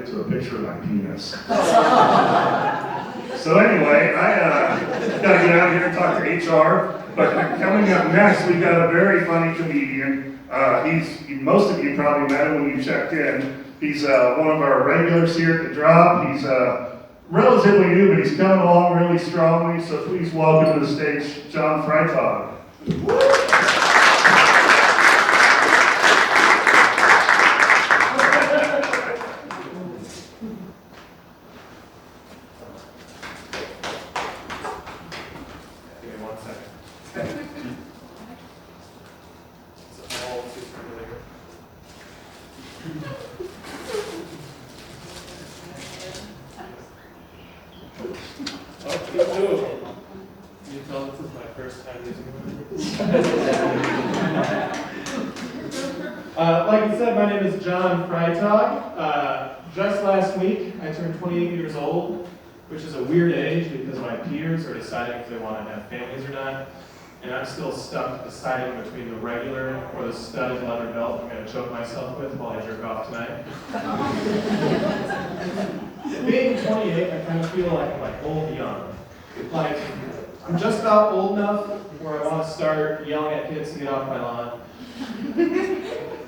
get to a picture of my penis. So anyway, I gotta get out here and talk to HR. But coming up next, we got a very funny comedian. Most of you probably met him when you checked in. He's one of our regulars here at the Drop. He's relatively new, but he's coming along really strongly. So please welcome to the stage, John Freitag. Like you said, my name is John Freitag. Just last week, I turned 28 years old, which is a weird age because my peers are deciding if they want to have families or not, and I'm still stuck deciding between the regular or the studded leather belt I'm going to choke myself with while I jerk off tonight. Being 28, I kind of feel like I'm like old young. Like, I'm just about old enough where I want to start yelling at kids to get off my lawn.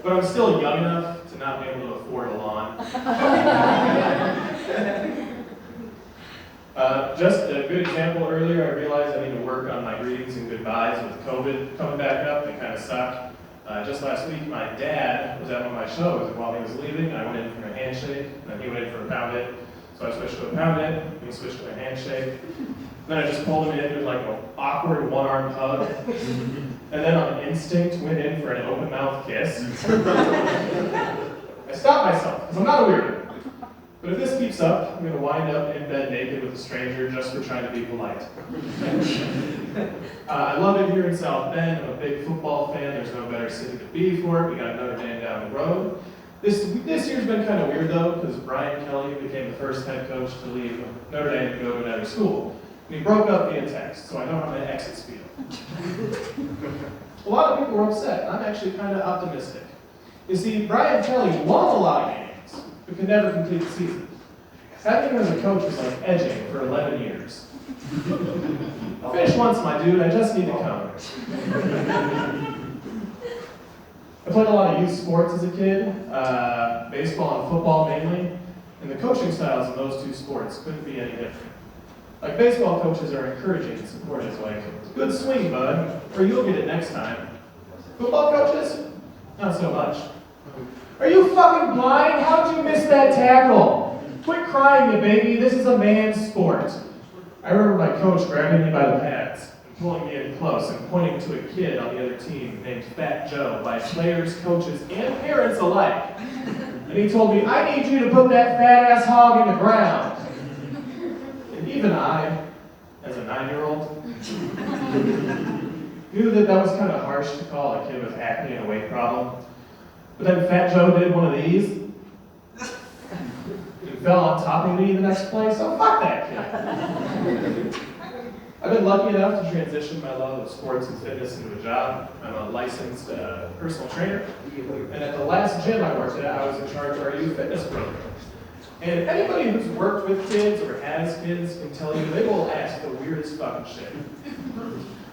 But I'm still young enough to not be able to afford a lawn. Just a good example earlier, I realized I need to work on my greetings and goodbyes with COVID coming back up. They kind of suck. Just last week, my dad was at one of my shows, and while he was leaving, I went in for a handshake, and then he went in for a pound it. So I switched to a pound it, and he switched to a handshake. Then I just pulled him in with like an awkward one-arm hug. And then on instinct, went in for an open-mouth kiss. I stopped myself, because I'm not a weirdo. But if this keeps up, I'm going to wind up in bed naked with a stranger just for trying to be polite. I love it here in South Bend. I'm a big football fan. There's no better city to be for it. We got Notre Dame down the road. This year's been kind of weird, though, because Brian Kelly became the first head coach to leave Notre Dame to go to another school. And he broke up via text, so I know how my exits feel. A lot of people were upset. I'm actually kind of optimistic. You see, Brian Kelly won a lot of games, but could never complete the season. Having him as a coach was like edging for 11 years. Finish once, my dude. I just need to come. I played a lot of youth sports as a kid, baseball and football mainly, and the coaching styles in those two sports couldn't be any different. Like, baseball coaches are encouraging and supportive, like, good swing, bud, or you'll get it next time. Football coaches? Not so much. Are you fucking blind? How'd you miss that tackle? Quit crying, you baby. This is a man's sport. I remember my coach grabbing me by the pads and pulling me in close and pointing to a kid on the other team named Fat Joe by players, coaches, and parents alike. And he told me, I need you to put that fat-ass hog in the ground. Even I, as a 9-year-old, knew that was kind of harsh to call a kid with acne and a weight problem. But then Fat Joe did one of these, and fell on top of me the next play, so fuck that kid. I've been lucky enough to transition my love of sports and fitness into a job. I'm a licensed personal trainer, and at the last gym I worked at, I was in charge of our youth fitness program. And anybody who's worked with kids or has kids can tell you they will ask the weirdest fucking shit.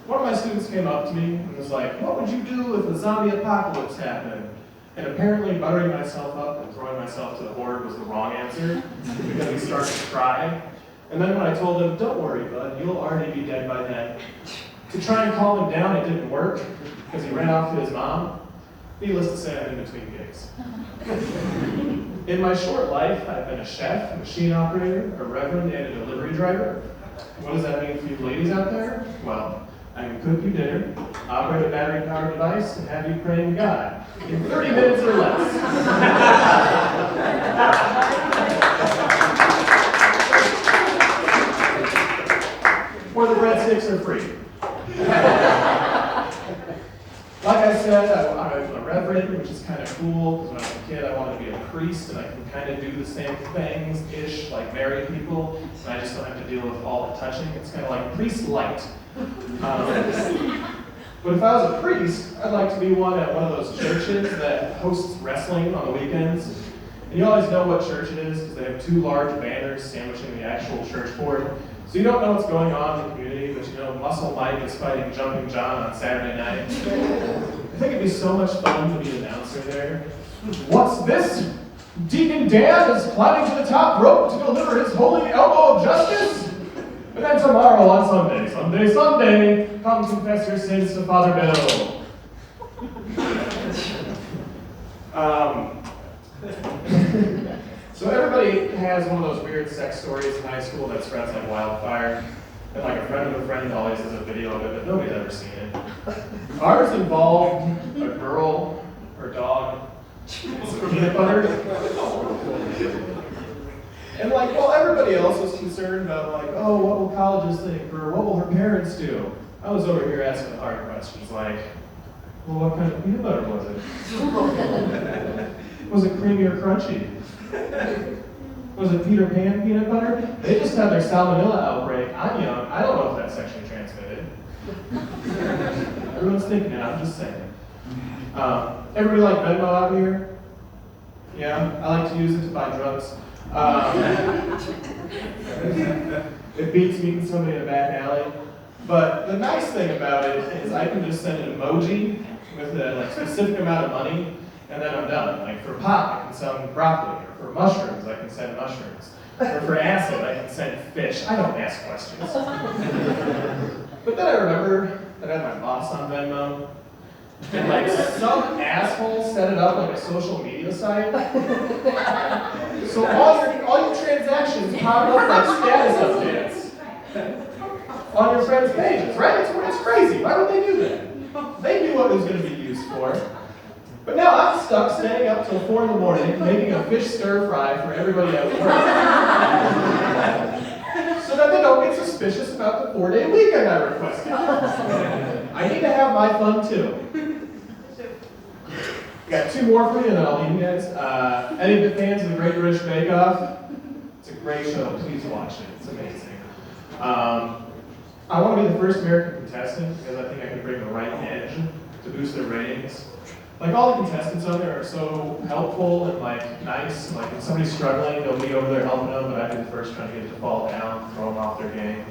One of my students came up to me and was like, what would you do if a zombie apocalypse happened? And apparently buttering myself up and throwing myself to the horde was the wrong answer because he started to cry. And then when I told him, don't worry, bud, you'll already be dead by then. To try and calm him down, it didn't work because he ran off to his mom. Needless to say, I'm in between gigs. In my short life, I've been a chef, a machine operator, a reverend, and a delivery driver. What does that mean for you ladies out there? Well, I can cook you dinner, operate a battery-powered device, and have you praying to God in 30 minutes or less. Or the breadsticks are free. Like I said, I'm a reverend, which is kind of cool, because when I was a kid, I wanted to be a priest, and I can kind of do the same things-ish, like marry people, and I just don't have to deal with all the touching. It's kind of like priest light. But if I was a priest, I'd like to be one at one of those churches that hosts wrestling on the weekends. And you always know what church it is because they have 2 large banners sandwiching the actual church board. So you don't know what's going on in the community, but you know Muscle Mike is fighting Jumping John on Saturday night. I think it'd be so much fun to be an announcer there. What's this? Deacon Dan is climbing to the top rope to deliver his holy elbow of justice? And then tomorrow on Sunday, come confess your sins to Father Bill. So everybody has one of those weird sex stories in high school that spreads like wildfire. And like a friend of a friend always has a video of it, but nobody's ever seen it. Ours involved a girl, her dog, and some peanut butter. And like, while everybody else was concerned about like, oh, what will colleges think, or what will her parents do? I was over here asking the hard questions like, well, what kind of peanut butter was it? Was it creamy or crunchy? Was it Peter Pan peanut butter? They just had their salmonella outbreak. I'm young. I don't know if that's sexually transmitted. Everyone's thinking it. I'm just saying. Everybody like Venmo out here? Yeah? I like to use it to buy drugs. It beats meeting somebody in a back alley. But the nice thing about it is I can just send an emoji with a like, specific amount of money, and then I'm done. Like for pop, I can send broccoli. Or for mushrooms, I can send mushrooms. Or for acid, I can send fish. I don't ask questions. But then I remember that I had my boss on Venmo. And like some asshole set it up like a social media site. So all your transactions pop up like status updates on your friends' pages, right? It's crazy. Why would they do that? They knew what it was going to be used for. But now I'm stuck staying up till 4 in the morning making a fish stir fry for everybody at work. So that they don't get suspicious about the 4-day weekend I requested. I need to have my fun too. Got 2 more for you and then I'll leave you guys. Any of the fans of the Great British Bake Off? It's a great show. Please watch it. It's amazing. I want to be the first American contestant because I think I can bring the right edge to boost their ratings. Like all the contestants on there are so helpful and like nice. Like when somebody's struggling, they'll be over there helping them, but I'd be the first trying to get them to fall down, throw them off their game.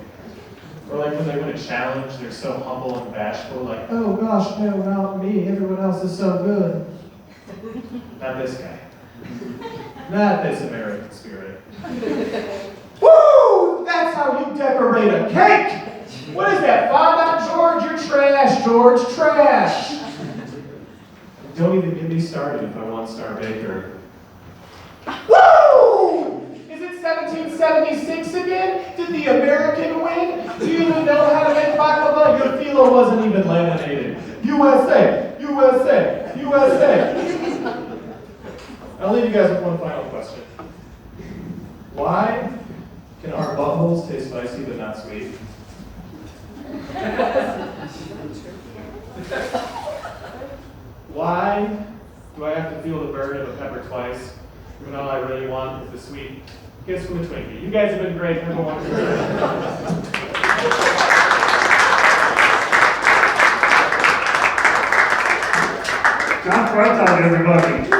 Or like when they win a challenge, they're so humble and bashful, like, oh gosh, no, not me, everyone else is so good. Not this guy. Not this American spirit. Woo! That's how you decorate a cake! What is that? Fondant, George? You're trash, George, trash! Don't even get me started if I want Star Baker. Woo! Is it 1776 again? Did the American win? Do you even know how to make baklava? Your phyllo wasn't even laminated. USA! USA! USA! I'll leave you guys with one final question. Why can our buttholes taste spicy but not sweet? Why do I have to feel the burn of a pepper twice when all I really want is the sweet kiss from a Twinkie? You guys have been great. Have a wonderful day. John Freitag, everybody.